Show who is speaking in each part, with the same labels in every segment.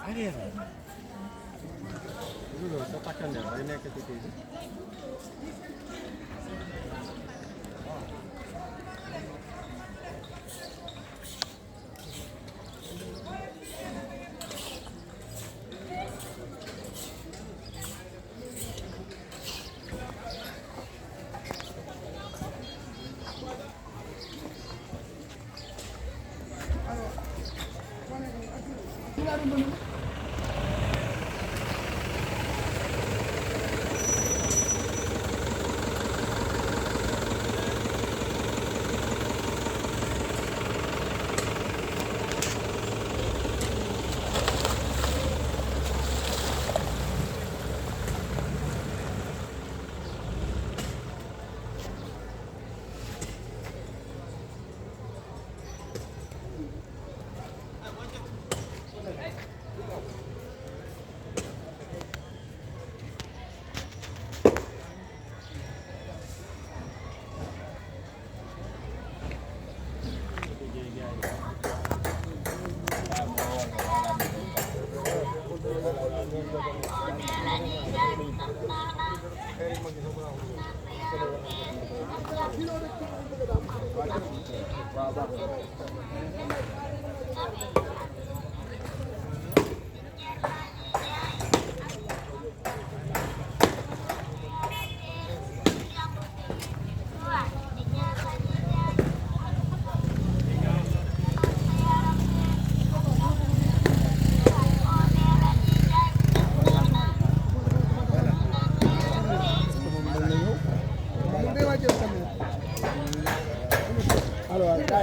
Speaker 1: arrière loolu sa takkandeer day nekk ci kii bi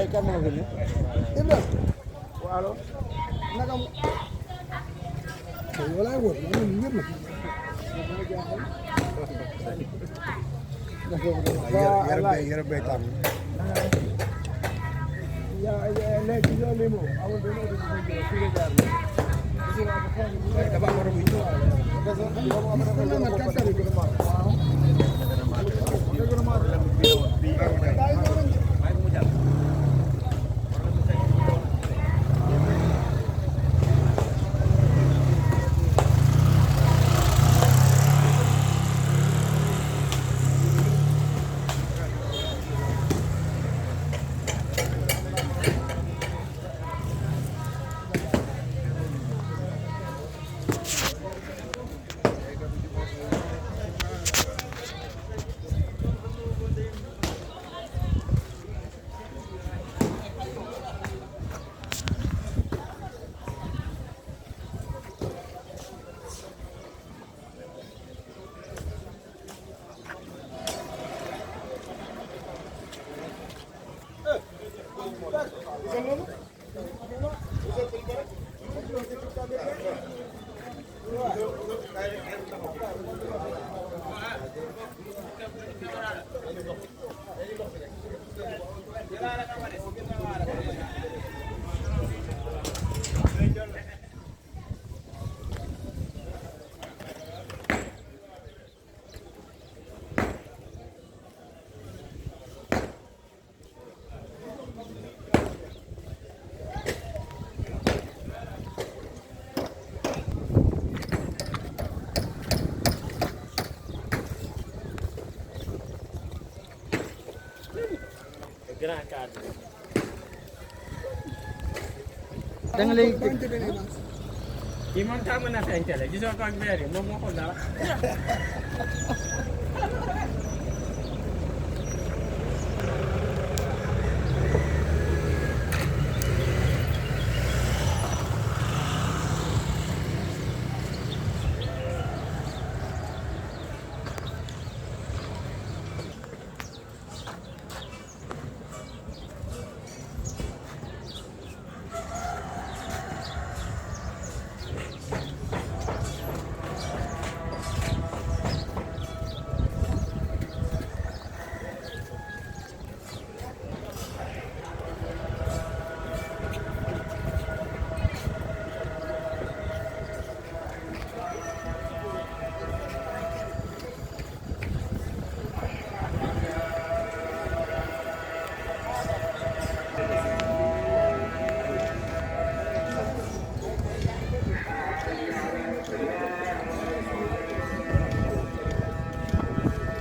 Speaker 2: ay kan moo fi ne Ibra allo naka mu wala wor man ngir na yaram bay tam ya léegi yo limo amul benn auto bu ñu fi la jaar dafa war a muy
Speaker 1: grand cadre
Speaker 2: da nga lay
Speaker 1: kii moom tàmm na feeñ télé gisoo ko ak verre yi moom moo xool dara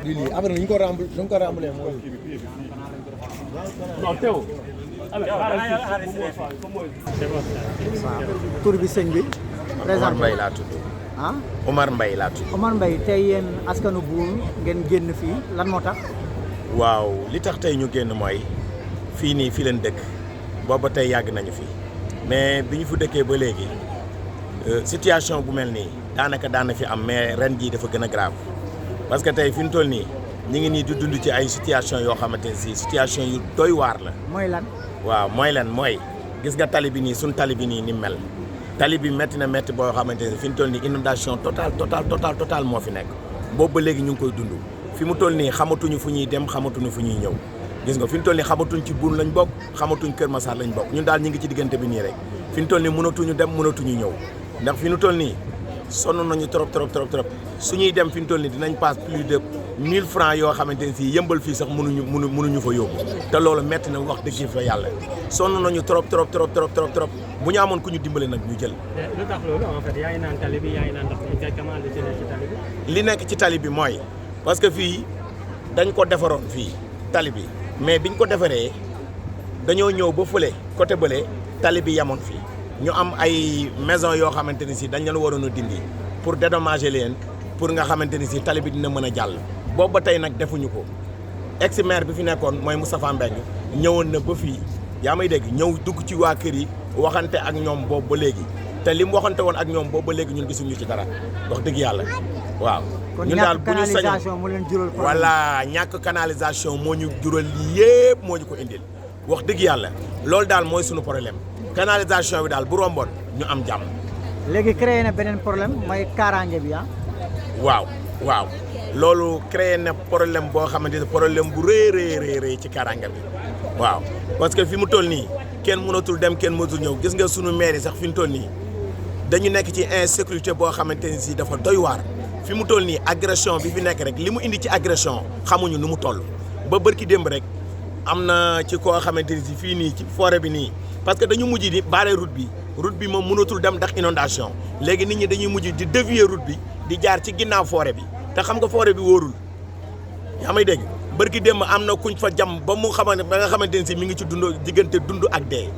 Speaker 2: di lii après ñu ko remboursé mooy.
Speaker 3: non teew.
Speaker 4: tur bi sëñ bi.
Speaker 5: Omar Mbaye laa tudd.
Speaker 4: ah
Speaker 5: Omar Mbaye laa tudd.
Speaker 4: Omar Mbaye tey yéen askanu Bour ngeen génn fii lan moo tax.
Speaker 5: waaw li tax tey ñu génn mooy fii nii fi leen dëkk booba tey yàgg nañu fi mais bi ñu fi dëkkee ba léegi situation bu mel nii daanaka daana fi am mais ren jii dafa gën a grave parce que tey fi ñu toll nii ñu ngi nii di dund ci ay situation yoo xamante ne si situation yu doy waar la.
Speaker 4: mooy lan.
Speaker 5: waaw mooy lan mooy gis nga tali bi nii suñ tali bi nii ni mel tali bi métti na métti boo xamante ne fi ñu toll nii inondation total moo fi nekk boobu ba léegi ñu ngi koy dund fi mu toll nii xamatuñu fu ñuy dem xamatuñu fu ñuy ñëw gis nga fi ñu toll nii xamatuñ ci Bour lañ bokk xamatuñ Kër Massar lañ bokk ñun daal ñu ngi ci diggante bi nii rek fi ñu toll nii mënatuñu dem mënatuñu ñëw ndax fi ñu toll nii sonn nañu trop suñuy dem fi ñu toll nii dinañ passe plus de 1000 francs yoo xamante ne si yëmbal fii sax mënuñu fa yóbbu te loolu metti na wax dëgg fa yàlla sonn nañu trop bu ñu amoon ku ñu dimbale nag ñu jël.
Speaker 1: lu tax loolu en fait yaa ngi naan tali bi yaa ngi naan ndox mi exactement li ci nekk ci tali bi.
Speaker 5: li nekk ci tali bi mooy parce que fii dañ ko defaroon fii tali bi mais biñ ko defaree dañoo ñëw ba fële côté bële tali bi yemoon fii ñu am ay maison yoo xamante ni si dañ leen waroon a dindi pour dédommager leen pour nga xamante ni si tali bi dina mën a jàll. boobu ba tey nag defuñu ko ex maire bi fi nekkoon mooy Moustapha Mbengue ñëwoon na ba fii yaa may dégg ñëw dugg ci waa kër yi waxante ak ñoom boobu ba léegi te li mu waxante woon ak ñoom boobu ba léegi ñun gisuñu ci dara wax dëgg yàlla waaw. ñun daal bu ñu sañoon
Speaker 4: moo leen jural problème.
Speaker 5: voilà ñàkk canalisation moo ñu jural lii yëpp moo ñu ko indil wax dëgg yàlla loolu daal mooy suñu problème canalisation bi daal bu romboon ñu am jàmm.
Speaker 4: léegi créé na beneen problème mooy kaaraange bi ah.
Speaker 5: waaw loolu créé na problème boo xamante ne problème bu rëy ci kaaraange bi waaw parce que fi mu toll nii kenn mënatul dem kenn mënatul ñëw gis nga sunu maire yi sax fi mu toll nii dañu nekk ci insécurité boo xamante ne si dafa doy waar. fi mu toll nii agression bi fi nekk rek li mu indi ci agression xamuñu nu mu toll ba bërki démb rek am na ci koo xamante ni si fii nii ci forêt bi nii parce que dañu mujj di barrer route bi moom mënatul dem ndax inondation léegi nit ñi dañuy mujj di dévier route bi di jaar ci ginnaaw forêt bi te xam nga forêt bi wóorul yaa may dégg bërki démb am na kuñ fa jam ba nga xamante ni si mi ngi ci diggante dund ak dee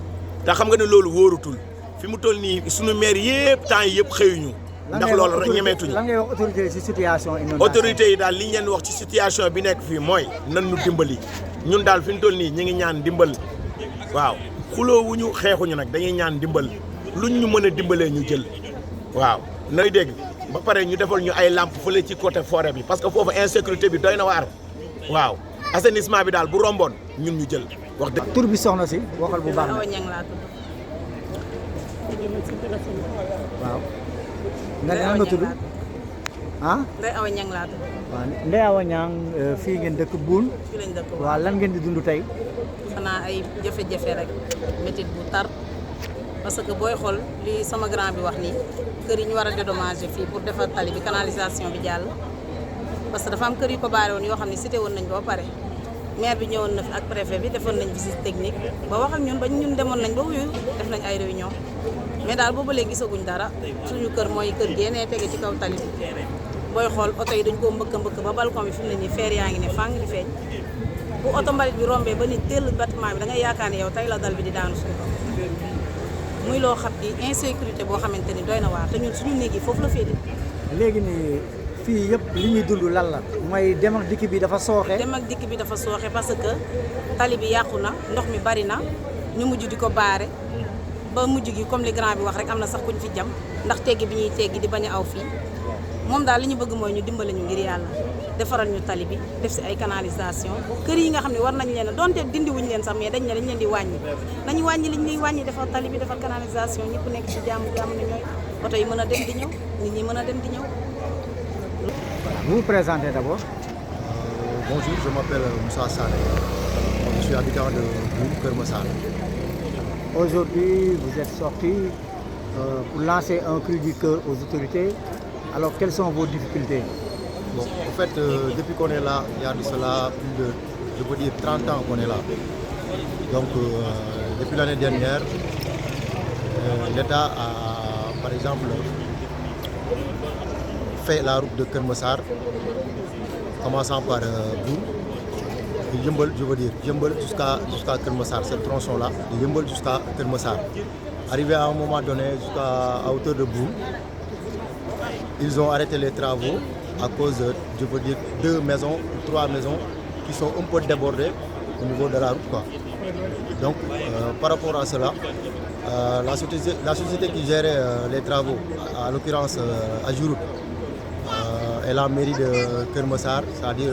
Speaker 5: te xam nga ne loolu wóorutul fi mu toll nii sunu maire yëpp temps yi yëpp xëyuñu ndax loolu rek ñemeetuñu.
Speaker 4: lan ngay wax autorité yi ci situation inondation
Speaker 5: autorité yi daal li ñu leen wax ci situation bi nekk fii mooy nan ñu dimbali ñun daal fi ñu toll nii ñu ngi ñaan dimbal waaw xuloowuñu xeexuñu nag dañuy ñaan dimbal luñ ñu mën a dimbalee ñu jël waaw nay dégg ba pare ñu defal ñu ay lampe fële ci côté forêt bi parce que foofu insécurité bi doy na waar waaw assainissement bi daal bu romboon ñun ñu jël wax dëgg.
Speaker 4: tur bi soxna si waxal bu baax na waaw. nga tudd ah.
Speaker 6: Ndeye Awa Niang laa tudd.
Speaker 4: waaw Ndeye Awa Niang fii ngeen dëkk Bour.
Speaker 6: fii lañ dëkk
Speaker 4: waaw lan ngeen di dund tey.
Speaker 6: xanaa ay jafe-jafe rek métit bu tar parce que booy xool li sama grand bi wax nii kër yi ñu war a dédommager fii pour defar tali bi canalisation bi jàll parce que dafa am kër yu ko baare woon yoo xam ne cité woon nañ ko ba pare maire bi ñëwoon na fi ak préfet bi defoon nañ visite technique ba wax ak ñun ba ñun demoon nañ ba wuyu def nañ ay réunion mais daal boobu léegi gisaguñ dara suñu kër mooy kër génnee tege ci kaw tali bi booy xool oto yi dañ koo mbëkk ba balcon bi fi mu ne nii feer yaa ngi ne fang di feeñ bu oto mbalit bi rombee ba ni teel bâtiment bi da ngay yaakaar ne yow tey la dal bi di daanu suñu kaw muy loo xam ni insécurité boo xamante ni doy na waar te ñun suñu néeg yi foofu la féete.
Speaker 4: léegi nii fii yëpp li ñuy dund lan la mooy dem ak dikk bi dafa sooxe.
Speaker 6: dem ak dikk bi dafa sooxe parce que tali bi yàqu na ndox mi bari na ñu mujj di ko baare ba mujj gi comme li grand bi wax rek am na sax kuñ fi jam ndax teggi bi ñuy teggi di bañ a aw fii moom daal li ñu bëgg mooy ñu dimbale ñu ngir yàlla defaral ñu tali bi def si ay canalisation kër yi nga xam ne war nañ leen a donte dindi wuñ leen sax mais dañ ne dañ leen di wàññi nañu wàññi liñ ñuy wàññi defar tali bi defar canalisation ñëpp nekk ci jàmm na ñooy oto yi mën a dem di ñëw nit ñi mën a dem di ñëw.
Speaker 4: Vous vous présentez d'abord.
Speaker 2: Bonjour, je m'appelle Moussa Sané. Je suis habitant de Bour, Kër Massar.
Speaker 4: Aujourd'hui, vous êtes sorti pour lancer un cri du cœur aux autorités. Alors, quelles sont vos difficultés?
Speaker 2: Bon, en fait, depuis qu'on est là, il y a de cela plus de, je peux dire, 30 ans qu'on est là. Donc, depuis l'année dernière, l'État a, par exemple, fait la route de Kër Massar commençant par Boune, de Yeumbeul, je veux dire, Yeumbeul jusqu'à Kermassar, cette tronçon-là, de Yeumbeul jusqu'à Kermassar. Arrivé à un moment donné jusqu'à hauteur de Boune, ils ont arrêté les travaux à cause, je veux dire, 2 maisons ou 3 maisons qui sont un peu débordées au niveau de la route, quoi. Donc, par rapport à cela, la société qui gérait les travaux, à l'occurrence Agirout, et la mairie de Kermassar, c'est-à-dire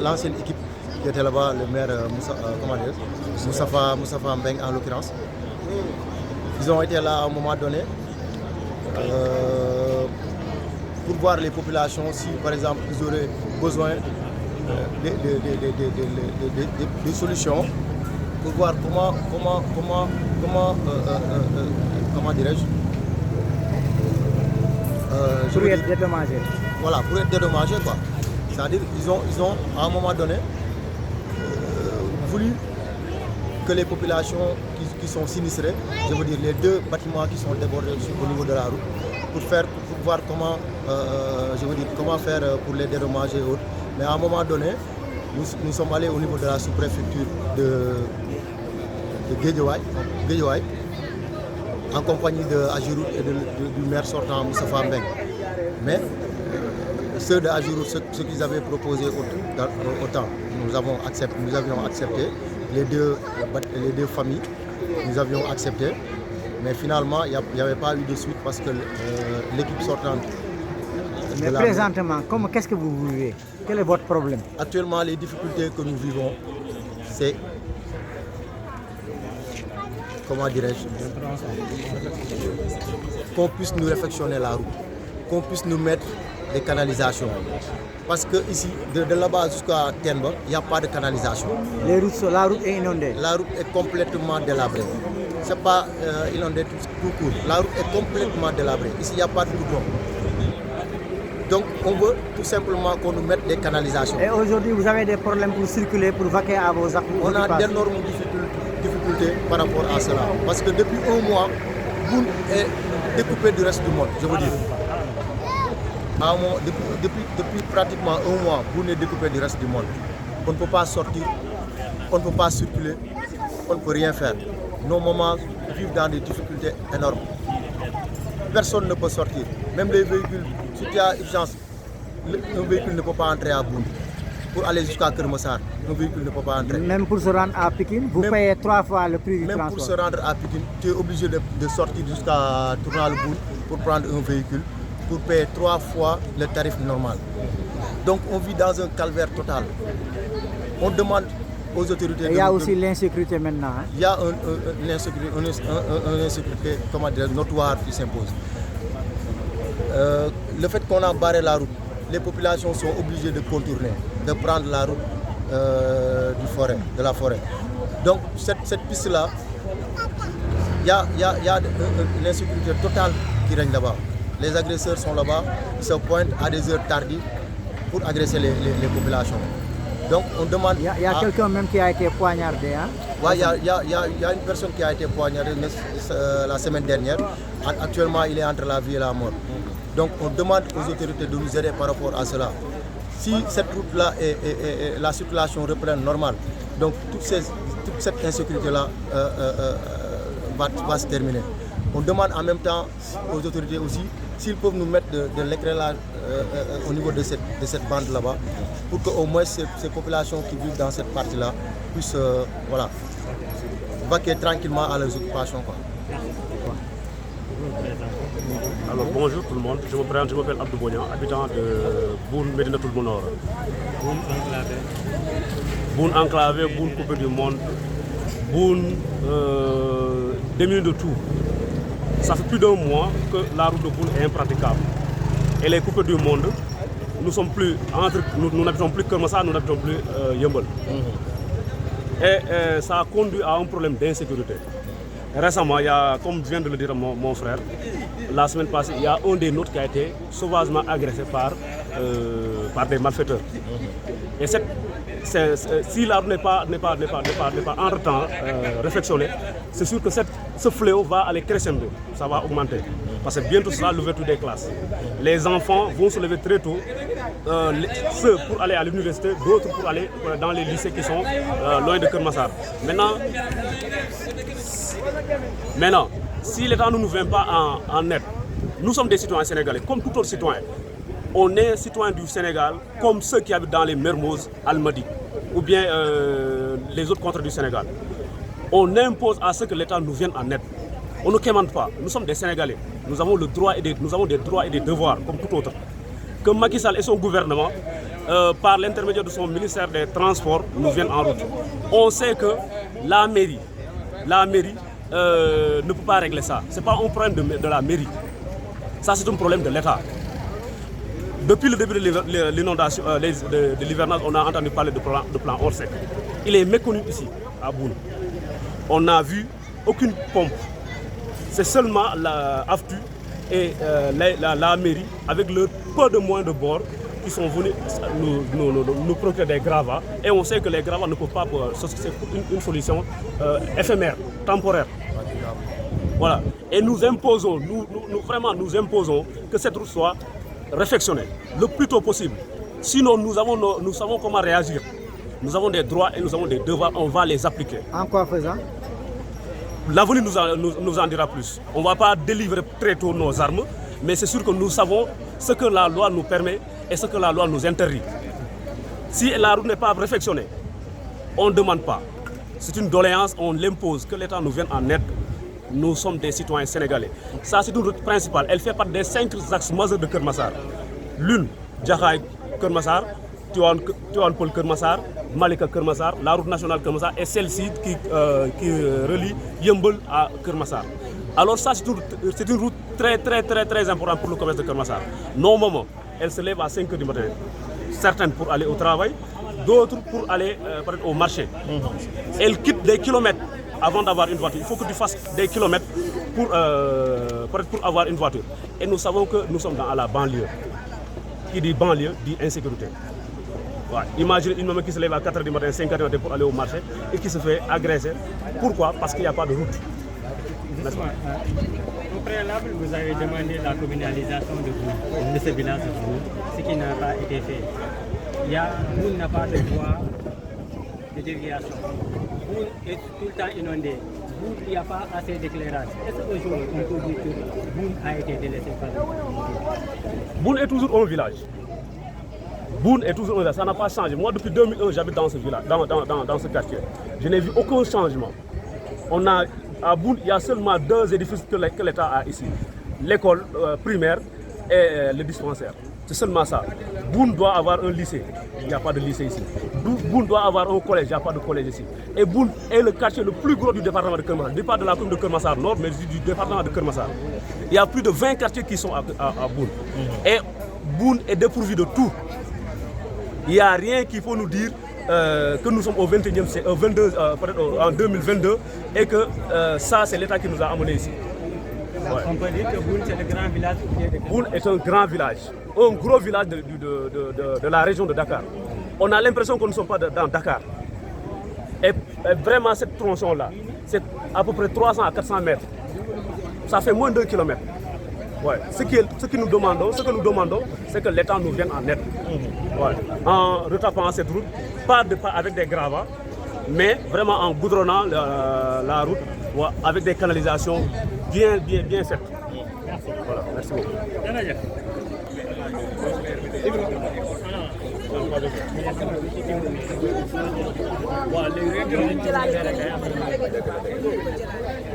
Speaker 2: l'ancienne équipe qui était là-bas, le maire Moustapha Mbeng en l'occurrence, ils ont été là à un moment donné pour voir les populations si par exemple ils auraient besoin de solutions pour voir comment dirais-je
Speaker 4: pour être dédommagé.
Speaker 2: Voilà, pour être dédommagé quoi. C'est-à-dire ils ont à un moment donné voulu que les populations qui sont sinistrées, je veux dire les 2 bâtiments qui sont débordés au niveau de la route, pour voir comment, je veux dire, comment faire pour les dédommager et autres. Mais à un moment donné, nous sommes allés au niveau de la sous-préfecture de Guédiawaye, en compagnie de Agirout et du maire sortant Moustapha Mbeng. Mais ceux de Agirout, ce qu'ils avaient proposé autant, nous avions accepté, les deux familles, nous avions accepté. Mais finalement, il n'y avait pas eu de suite parce que l'équipe sortante...
Speaker 4: Mais présentement, qu'est-ce que vous vivez? Quel est votre problème?
Speaker 2: Actuellement, les difficultés que nous vivons, c'est... Comment dirais-je? Qu'on puisse nous réfectionner la route, qu'on puisse nous mettre des canalisations. Parce que ici, de là-bas jusqu'à Tenba, il n'y a pas de canalisation.
Speaker 4: La route est inondée?
Speaker 2: La route est complètement délabrée. Ce n'est pas inondé tout court. La route est complètement délabrée. Ici, il n'y a pas de goudron. Donc, on veut tout simplement qu'on nous mette des canalisations.
Speaker 4: Et aujourd'hui, vous avez des problèmes pour circuler, pour vaquer à vos activités?
Speaker 2: On a d'énormes difficultés par rapport à cela. Parce que depuis un mois, Boune est découpé du reste du monde, je veux dire. Depuis pratiquement un mois, Boune est découpé du reste du monde. On ne peut pas sortir, on ne peut pas circuler, on ne peut rien faire. Nos mamans vivent dans des difficultés énormes. Personne ne peut sortir. Même les véhicules, si tu as urgence, un véhicule ne peut pas entrer à Boune. Pour aller jusqu'à Kermassar, un véhicule ne peut pas entrer.
Speaker 4: Même pour se rendre à Pikine, vous payez 3 fois le prix du transport.
Speaker 2: Même pour se rendre à Pikine, tu es obligé de sortir jusqu'à Tournal-Boune pour prendre un véhicule, pour payer 3 fois le tarif normal. Donc on vit dans un calvaire total. On demande aux autorités...
Speaker 4: Il y a aussi l'insécurité maintenant. Hein?
Speaker 2: Il y a une insécurité comment dire, notoire qui s'impose. Le fait qu'on a barré la route, les populations sont obligées de contourner, de prendre la route de la forêt. Donc cette piste-là, il y a une insécurité totale qui règne là-bas. Les agresseurs sont là-bas, ils se pointent à des heures tardives pour agresser les populations. Donc on demande...
Speaker 4: Il y a quelqu'un même qui a été poignardé. Hein?
Speaker 2: Oui, il y a une personne qui a été poignardée la semaine dernière. Actuellement, il est entre la vie et la mort. Donc on demande aux autorités de nous aider par rapport à cela. Si cette route-là et la circulation reprennent normale, donc toute cette insécurité-là va se terminer. On demande en même temps aux autorités aussi s'ils peuvent nous mettre de l'éclairage au niveau de cette bande là-bas, pour qu'au moins ces populations qui vivent dans cette partie-là puissent vaquer tranquillement à leurs occupations, quoi.
Speaker 3: Alors bonjour tout le monde, je me présente, je m'appelle Abdou Bognan, habitant de Boune Médinatoul Mounawara. Boune enclavé, Boune coupé du monde, Boune démunie de tout. Ça fait plus d'un mois que la route de Boune est impraticable. Elle est coupée du monde. Nous n'habitons plus Kermassar, nous n'habitons plus Yeumbeul. Et ça a conduit à un problème d'insécurité. Récemment, comme vient de le dire mon frère, la semaine passée, il y a un des nôtres qui a été sauvagement agressé par des malfaiteurs. Et si la route n'est pas entre-temps réflexionné, c'est sûr que ce fléau va aller crescendo, ça va augmenter. parce que bientôt ce sera l'ouverture des classes. Les enfants vont se lever très tôt, ceux pour aller à l'université, d'autres pour aller dans les lycées qui sont loin de Keur Massar. Maintenant, si l'État ne nous vient pas en aide, nous sommes des citoyens sénégalais, comme tout autre citoyen. On est citoyen du Sénégal, comme ceux qui habitent dans les Mermoz, Almadies, ou bien les autres contrées du Sénégal. On impose à ce que l'État nous vienne en aide. On ne commande pas. Nous sommes des Sénégalais. Nous avons des droits et des devoirs, comme tout autre. Que Macky Sall et son gouvernement, par l'intermédiaire de son ministère des Transports, nous viennent en route. On sait que la mairie ne peut pas régler ça. Ce n'est pas un problème de la mairie. Ça, c'est un problème de l'État. Depuis le début de l'inondation, de l'hivernage, on a entendu parler de plan Orsec. Il est méconnu ici, à Boune. On n'a vu aucune pompe. C'est seulement la AFTU et la mairie, avec le peu de moyens de bord, qui sont venus nous procurer des gravats. Et on sait que les gravats ne peuvent pas, c'est une solution éphémère, temporaire. Voilà. Et nous imposons, nous imposons que cette route soit réfectionnée le plus tôt possible. Sinon, nous savons comment réagir. Nous avons des droits et nous avons des devoirs, on va les appliquer.
Speaker 4: En quoi faisant?
Speaker 3: L'avenir nous en dira plus. On ne va pas délivrer très tôt nos armes, mais c'est sûr que nous savons ce que la loi nous permet et ce que la loi nous interdit. Si la route n'est pas réfectionnée, on ne demande pas. C'est une doléance, on l'impose, que l'État nous vienne en aide. Nous sommes des citoyens sénégalais. Ça, c'est une route principale. Elle fait partie des 5 axes majeurs de Keur Massar. L'une, Jaxaay Keur Massar, Tivaouane Peulh Keur Massar, Malika Keur Massar, la route nationale Keur Massar et celle-ci qui relie Yeumbeul à Keur Massar. Alors ça, c'est une route très importante pour le commerce de Keur Massar. Nos mamans, elles se lèvent à 5 h du matin. Certaines pour aller au travail, d'autres pour aller au marché. Elles quittent des kilomètres avant d'avoir une voiture. Il faut que tu fasses des kilomètres pour avoir une voiture. Et nous savons que nous sommes dans la banlieue. Qui dit banlieue dit insécurité. Ouais. Imagine une maman qui se lève à 4 h du matin, 5 h du matin pour aller au marché et qui se fait agresser. Pourquoi? Parce qu'il n'y a pas de route.
Speaker 1: Au préalable, vous avez demandé la communalisation de ce village de Boune, ce qui n'a pas été fait. Boune n'a pas de voie de déviation. Boune est tout le temps inondé. Boune, il n'y a pas assez d'éclairage. Est-ce qu'aujourd'hui, on peut dire que Boune a été délaissé par la communauté?
Speaker 3: Boune est toujours un village. Boune est toujours un village, ça n'a pas changé. Moi, depuis 2001, j'habite dans ce village, dans ce quartier. Je n'ai vu aucun changement. À Boune, il y a seulement 2 édifices que l'État a ici. L'école primaire et le dispensaire. C'est seulement ça. Boune doit avoir un lycée. Il n'y a pas de lycée ici. Boune doit avoir un collège. Il n'y a pas de collège ici. Et Boune est le quartier le plus gros du département de Keur Massar. Pas de la commune de Keur Massar Nord, mais du département de Keur Massar. Il y a plus de 20 quartiers qui sont à Boune. Et Boune est dépourvu de tout. Il n'y a rien qu'il faut nous dire que nous sommes au 21e siècle, en 2022 et que ça c'est l'État qui nous a amenés ici. Ouais.
Speaker 1: On peut dire que Boune c'est le grand village.
Speaker 3: Boune est un grand village, un gros village de la région de Dakar. On a l'impression que nous ne sommes pas dans Dakar. Et vraiment cette tronçon-là, c'est à peu près 300 à 400 mètres. Ça fait moins de 2 km. Ouais. Ce que nous demandons, c'est que l'État nous vienne en aide. Ouais. En retapant cette route, pas avec des gravats, mais vraiment en goudronnant la route, ouais, avec des canalisations bien faites.
Speaker 1: Merci.
Speaker 3: Voilà, merci beaucoup.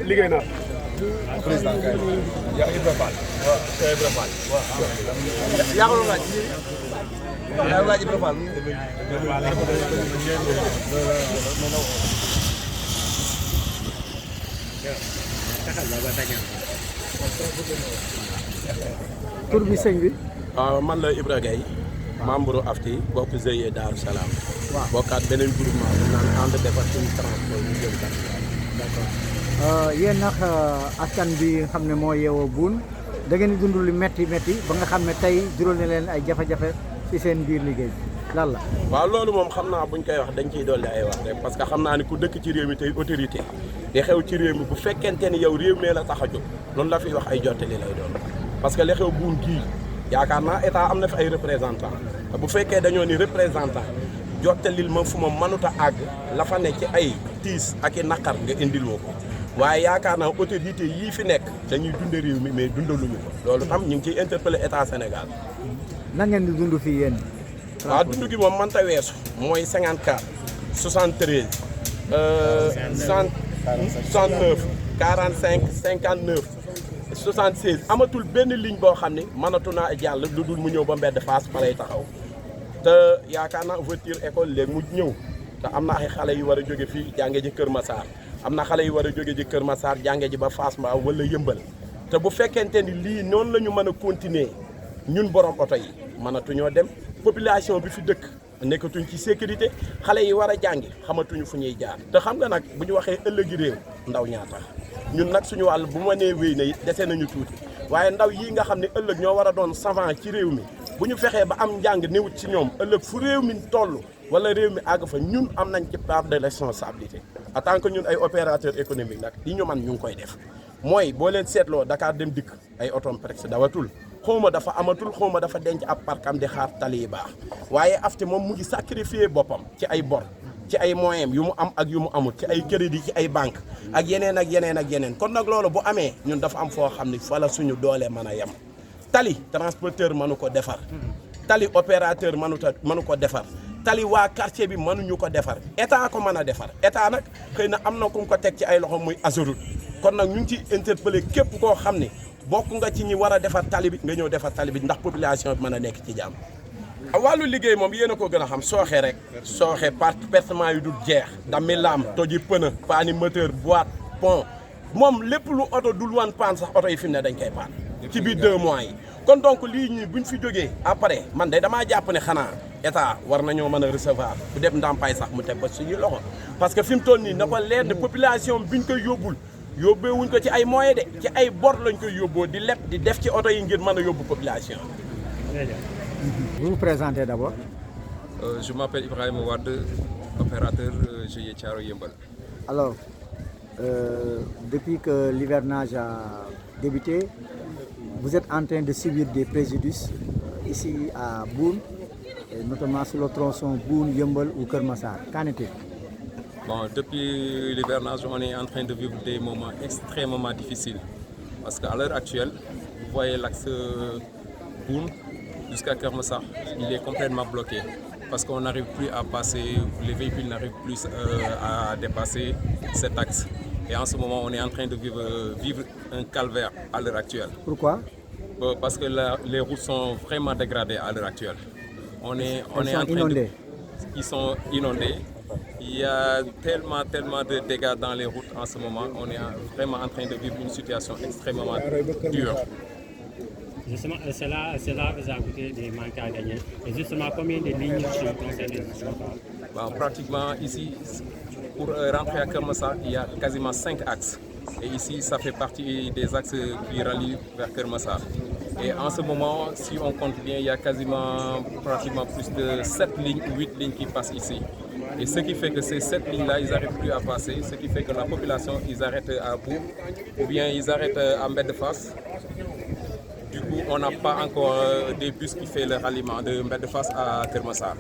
Speaker 3: liggéey naa.
Speaker 7: président kay yaa Ibra Fall. waaw kay Ibra Fall. waaw. yaa ko doon laaj. yaa ngi laaj Ibra Fall.
Speaker 4: tur bi sëñ bi.
Speaker 5: man la Ibra Gaye membre AFTI bokk GIE Darou Salam. waaw bokkaat beneen groupement bu naan ànd defar suñu transport ñu jëm kanam.
Speaker 4: d'accord yéen nag askan bi nga xam ne moo yeewoo Boune da ngeen di dund lu métti ba nga xam ne tey jural na leen ay jafe-jafe ci seen biir liggéey bi. lan la.
Speaker 5: waaw loolu moom xam naa buñ koy wax dañ ciy dolli ay wax rek parce que xam naa ni ku dëkk ci réew mi tey autorité di xew ci réew mi bu fekkente ni yow réew mi la tax a jóg loolu la fiy wax ay jottali lay doon parce que li xew buun gii yaakaar naa état am na fi ay représentant bu fekkee dañoo ni représentant jottalil ma fu ma mënut a àgg la fa ne ci ay tiis ak i naqar nga indil ma ko waaye yaakaar naa autorité yii fi nekk dañuy dunde réew mi mais dundaluñu ko loolu tam ñu ngi ciy interpellé état Sénégal.
Speaker 4: nan ngeen di dund fii yéen.
Speaker 5: waaw dund gi moom mënta weesu mooy 54 73 69 45 59 76 amatul benn ligne boo xam ne mënatu naa jàll lu dul mu ñëw ba mbedd Fass fa lay taxaw te yaakaar naa ouverture école léegi mu ñëw te am na ay xale yu war a jóge fii jànge ji Kër Massar am na xale yu war a jóge ji Kër Massar jànge ji ba Fass Mbao wala Yëmbal te bu fekkente ni lii noonu la ñu mën a continuer ñun borom oto yi mënatuñoo dem population bi fi dëkk nekkatuñ ci sécurité xale yi war a jàngi xamatuñu fu ñuy jaar te xam nga nag bu ñu waxee ëllëgi réew ndaw ñaata ñun nag suñu wàll bu ma nee wéy na it dese nañu tuuti waaye ndaw yi nga xam ne ëllëg ñoo war a doon savant ci réew mi bu ñu fexee ba am njàng néewut ci ñoom ëllëg fu réew mi toll wala réew mi àgg fa ñun am nañ ci part de responsabilité en tant que ñun ay opérateur économique nag li ñu man ñu ngi koy def mooy boo leen seetloo Dakar dem dikk ay otom presque dawatul xawma dafa amatul xawma dafa denc ab parkam di xaar tali yi baax waaye afte moom mu ngi sacrifier boppam ci ay bor ci ay moyens yu mu am ak yu mu amul ci ay crédit ci ay banque ak yeneen ak yeneen ak yeneen kon nag loolu bu amee ñun dafa am foo xam ne fa la suñu doolee mën a yem tali transporteur mënu ko defar tali opérateur mënu ko defar tali waa quartier bi mënuñu ko defar état ko mën a defar état nag xëy na am na ku ko teg ci ay loxo muy Azurut kon nag ñu ngi ci interpellé képp koo xam ne bokk nga ci ñi war a defar tali bi nga ñëw defar tali bi ndax population bi mën a nekk ci jàmm. wàllu liggéey moom yéen a ko gën a xam sooxe rek sooxe pertement yu dul jeex dami laam toji pëna paani moteur boîte pont moom lépp lu oto dul wan paan sax oto yi fi mu ne dañ koy paan ci biir 2 mois yi kon donc lii ñi buñ fi jógee après man de damaa jàpp ne xanaa état war nañoo mën a recevoir bu def ndàmpaay sax mu teg ba suñuy loxo parce que fi mu toll nii na ko leer de population biñ koy yóbbul yóbbeewuñ ko ci ay moyens de ci ay bor lañ koy yóbboo di leb di def ci oto yi ngir mën a yóbbu population.
Speaker 4: Vous vous présentez d'abord.
Speaker 8: Je m'appelle Ibrahim Wade, opérateur GIE Thiaroye Yeumbeul.
Speaker 4: Alors, depuis que l'hivernage a débuté, vous êtes en train de subir des préjudices ici à Boune, et notamment sur le tronçon Boune-Yeumbeul ou Keur Massar. Qu'en est-il?
Speaker 8: Bon, depuis l'hivernage, on est en train de vivre des moments extrêmement difficiles. Parce qu'à l'heure actuelle, vous voyez l'axe Boune jusqu'à Keur Massar, il est complètement bloqué. Parce qu'on n'arrive plus à passer, les véhicules n'arrivent plus à dépasser cet axe. Et en ce moment, on est en train de vivre un calvaire à l'heure actuelle.
Speaker 4: Pourquoi?
Speaker 8: Parce que les routes sont vraiment dégradées à l'heure actuelle. Ils sont inondés. Il y a tellement de dégâts dans les routes en ce moment. On est vraiment en train de vivre une situation extrêmement dure.
Speaker 1: Justement, cela vous a coûté des manques à gagner. Et justement, combien de lignes sont concernées?
Speaker 8: Bon, pratiquement ici, pour rentrer à Keur Massar, il y a quasiment 5 axes. Et ici, ça fait partie des axes qui rallient vers Keur Massar. Et en ce moment, si on compte bien, il y a pratiquement plus de 7 lignes ou 8 lignes qui passent ici. Et ce qui fait que ces 7 lignes-là, ils n'arrivent plus à passer. Ce qui fait que la population, ils arrêtent à Bourg ou bien ils arrêtent à Mbed Fass. Du coup, on n'a pas encore des bus qui font le ralliement de Mbed Fass à Keur Massar.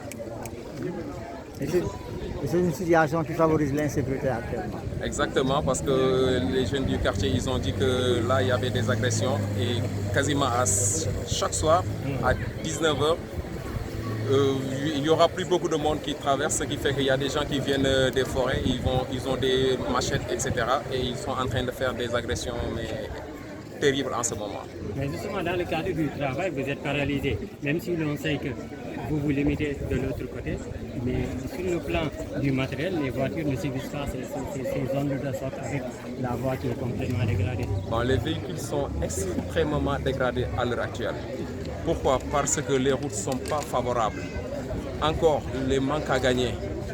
Speaker 4: C'est une situation qui favorise l'insécurité actuellement.
Speaker 8: Exactement, parce que les jeunes du quartier, ils ont dit que là, il y avait des agressions et quasiment chaque soir, à 19h, il n'y aura plus beaucoup de monde qui traverse, ce qui fait qu'il y a des gens qui viennent des forêts, ils ont des machettes, etc. Et ils sont en train de faire des agressions terribles en ce moment.
Speaker 1: Mais justement, dans le cadre du travail, vous êtes paralysé, même si l'on sait que vous vous limitez de l'autre côté, mais sur le plan du matériel, les voitures ne subissent pas ces zones de sorte avec la voie qui est complètement dégradée.
Speaker 8: Bon, les véhicules sont extrêmement dégradés à l'heure actuelle. Pourquoi? Parce que les routes ne sont pas favorables. Encore, les manques à gagner.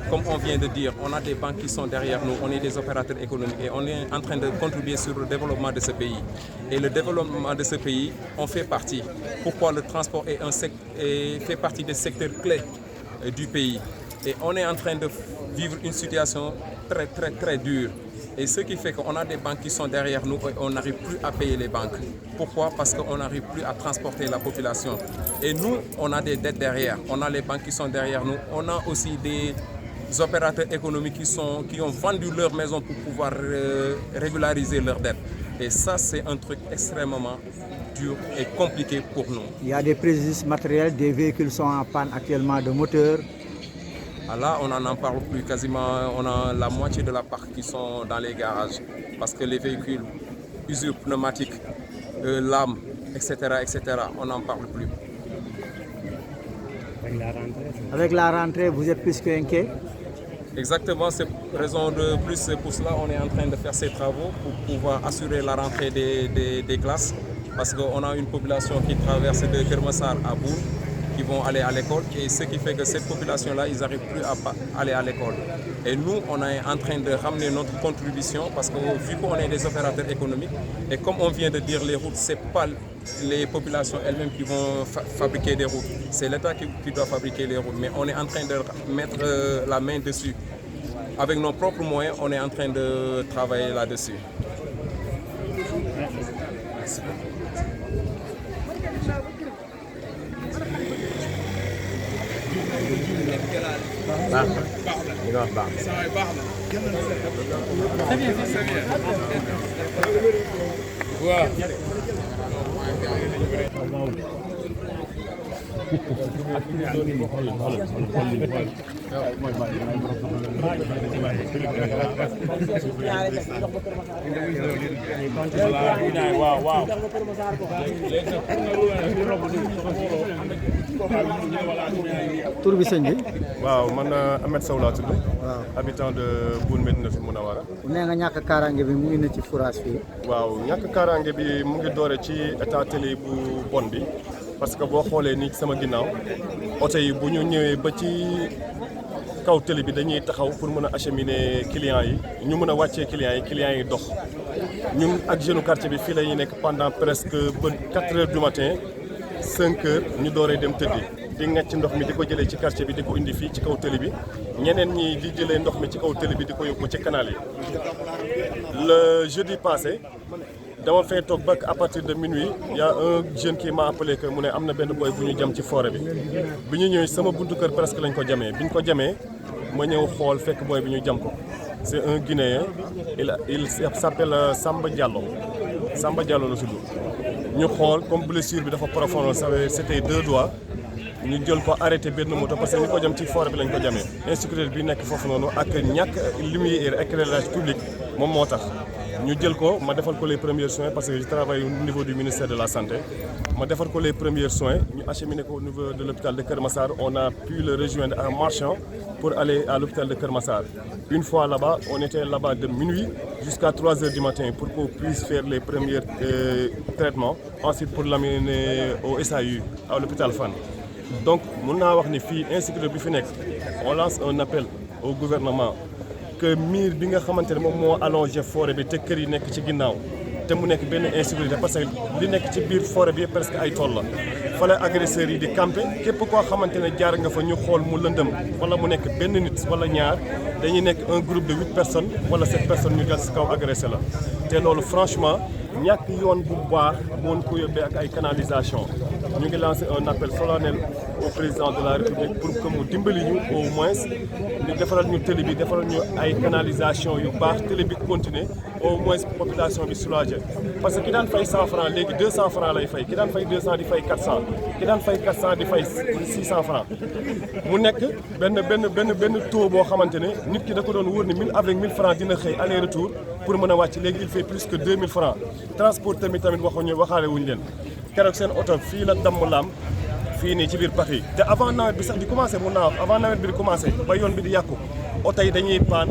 Speaker 8: Comme on vient de dire, on a des banques qui sont derrière nous, on est des opérateurs économiques et on est en train de contribuer sur le développement de ce pays. Et le développement de ce pays, on fait partie. Pourquoi le transport fait partie des secteurs clés du pays. Et on est en train de vivre une situation très dure. Et ce qui fait qu'on a des banques qui sont derrière nous et on n'arrive plus à payer les banques. Pourquoi? Parce qu'on n'arrive plus à transporter la population. Et nous, on a des dettes derrière. On a les banques qui sont derrière nous. On a aussi des opérateurs économiques qui ont vendu leur maison pour pouvoir régulariser leurs dettes. Et ça, c'est un truc extrêmement dur et compliqué pour nous.
Speaker 4: Il y a des préjudices matériels, des véhicules sont en panne actuellement de moteur.
Speaker 8: Là, on n'en parle plus quasiment, on a la moitié de la part qui sont dans les garages parce que les véhicules, usures pneumatiques, lames, etc., on n'en parle plus.
Speaker 4: Avec la rentrée, vous êtes plus qu'inquiet?
Speaker 8: Exactement, c'est raison de plus, c'est pour cela qu'on est en train de faire ces travaux pour pouvoir assurer la rentrée des classes parce qu'on a une population qui traverse de Keur Massar à Bour, qui vont aller à l'école et ce qui fait que cette population-là, ils n'arrivent plus à aller à l'école. Et nous, on est en train de ramener notre contribution parce que vu qu'on est des opérateurs économiques et comme on vient de dire, les routes, ce n'est pas les populations elles-mêmes qui vont fabriquer des routes, c'est l'État qui doit fabriquer les routes. Mais on est en train de mettre la main dessus. Avec nos propres moyens, on est en train de travailler là-dessus. Merci.
Speaker 4: tur bi sëñ bi.
Speaker 9: waaw man Ahmed Sow laa tudd. habitant de Boun Médinatoul Mounawara.
Speaker 4: nee nga ñàkk kaaraange bi mu ngi ne ci forage fii.
Speaker 9: waaw ñàkk kaaraange bi mu ngi doore ci état télé bu bon bi parce que boo xoolee nii sama ginnaaw oto yi bu ñu ñëwee ba ci kaw télé bi dañuy taxaw pour mën a acheminer clients yi ñu mën a wàccee clients yi dox ñun ak jeune quartier bi fii la ñuy nekk pendant presque ba 4 heures du matin 5 heures ñu dooree dem tëddi di ngacc ndox mi di ko jëlee ci quartier bi di ko indi fii ci kaw télé bi ñeneen ñi di jëlee ndox mi ci kaw télé bi di ko yóbbu ci canal yi. Le jeudi passé dama fay toog ba à partir de minuit y a un jeune qui m'a appelé que mu ne am na benn boy bu ñu jam ci forêt bi ñu ñëwee sama buntu kër presque lañ ko jamee bi ñu ko jamee ma ñëw xool fekk boy bi ñu jam ko c'est un Guinéen il s'appelle Samba Diallo la tudd ñu xool comme blessure bi dafa profonde c'était 2 doigts ñu jël ko arrêté benn moto parce que ñu ko jam ci forêt bi lañ ko jamee insécurité bi nekk foofu noonu ak ñàkk lumière éclairage public moom moo tax ñu jël ko ma defal ko les premiers soins parce que je travaille au niveau du ministère de la santé ma defal ko les premiers soins ñu acheminé ko au niveau de l'hôpital de Keur Massar on a pu le rejoindre en marchant pour aller à l'hôpital de Keur Massar. Une fois là-bas, on était là-bas de minuit jusqu'à 3 heures du matin pour qu'on puisse faire les premiers traitements, ensuite pour l'amener au SAU, à l'hôpital Fann. Donc, mun naa wax ni fii insécurité bi fi nekk on lance un appel au gouvernement que miir bi nga xamante ne moom moo allongé forêt bi te kër yi nekk ci ginnaaw te mu nekk benn insécurité parce que li nekk ci biir forêt bi presque ay tool la fa la agresseurs yi di camper képp koo xamante ne jaar nga fa ñu xool mu lëndëm wala mu nekk benn nit wala ñaar dañuy nekk un groupe de 8 personnes wala 7 personnes ñu dal si kaw agressé la te loolu franchement ñàkk yoon bu baax moon ko yóbbee ak ay canalisation ñu ngi lancé un appel solennel au président de la République pour que mu dimbali ñu au moins ñu defaral ñu télé bi defaral ñu ay canalisation yu baax télé bi continuer au moins population bi soulagé parce que ki daan fay 100 francs léegi 200 francs lay fay ki daan fay 200 di fay 400 ki daan fay 400 di fay 600 francs mu nekk benn taux boo xamante ne nit ki da ko doon wóor ni 1000 avec 1000 francs dina xëy aller retour pour mën a wàcc léegi il fait plus que 2000 francs transporteur mi tamit waxaale wuñu leen keroog seen oto fii la damm laam fii nii ci biir pax yi te avant nawet bi sax di commencé mun naa wax avant nawet bi di commencé ba yoon bi di yàqu oto yi dañuy paan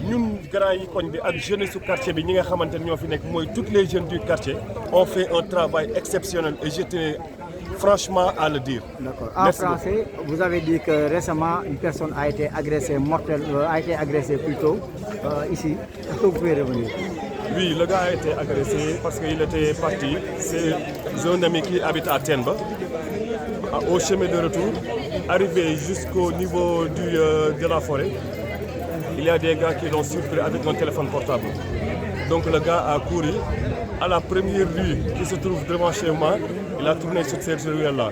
Speaker 9: ñun grand yi koñ bi ak jeunesse su quartier bi ñi nga xamante ne ñoo fi nekk mooy toutes les jeunes du quartier ont fait un travail exceptionnel et je tenais franchement à le dire.
Speaker 4: D'accord. En français, vous avez dit que récemment une personne a été agressée plutôt ici. Est-ce que vous pouvez revenir?
Speaker 9: Oui, le gars a été agressé parce qu'il était parti. C'est un ami qui habite à Tenba. Au chemin de retour, arrivé jusqu'au niveau de la forêt, il y a des gars qui l'ont surpris avec un téléphone portable. Donc le gars a couru à la première rue qui se trouve devant chez moi, il a tourné sur cette rue-là.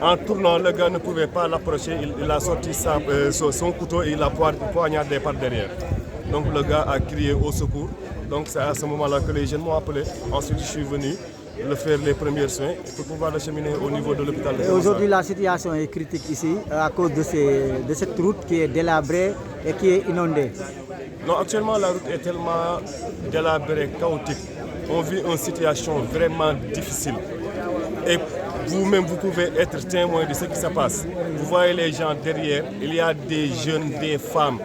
Speaker 9: En tournant, le gars ne pouvait pas l'approcher, il a sorti son couteau et il a poignardé par derrière. Donc le gars a crié au secours. Donc c'est à ce moment-là que les jeunes m'ont appelé. Ensuite, je suis venu faire les premiers soins pour pouvoir l'acheminer au niveau de l'hôpital.
Speaker 4: Aujourd'hui, la situation est critique ici à cause de cette route qui est délabrée et qui est inondée.
Speaker 9: Non, actuellement, la route est tellement délabrée, chaotique. On vit une situation vraiment difficile. Et vous-même, vous pouvez être témoin de ce qui se passe. Vous voyez les gens derrière, il y a des jeunes, des femmes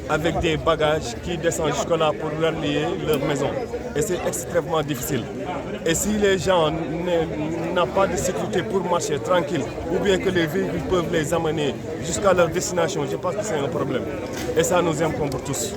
Speaker 9: avec des bagages qui descendent jusque-là pour rallier leur maison. Et c'est extrêmement difficile. Et si les gens n'ont pas de sécurité pour marcher tranquille, ou bien que les véhicules peuvent les amener jusqu'à leur destination, je pense que c'est un problème. Et ça nous incombe tous.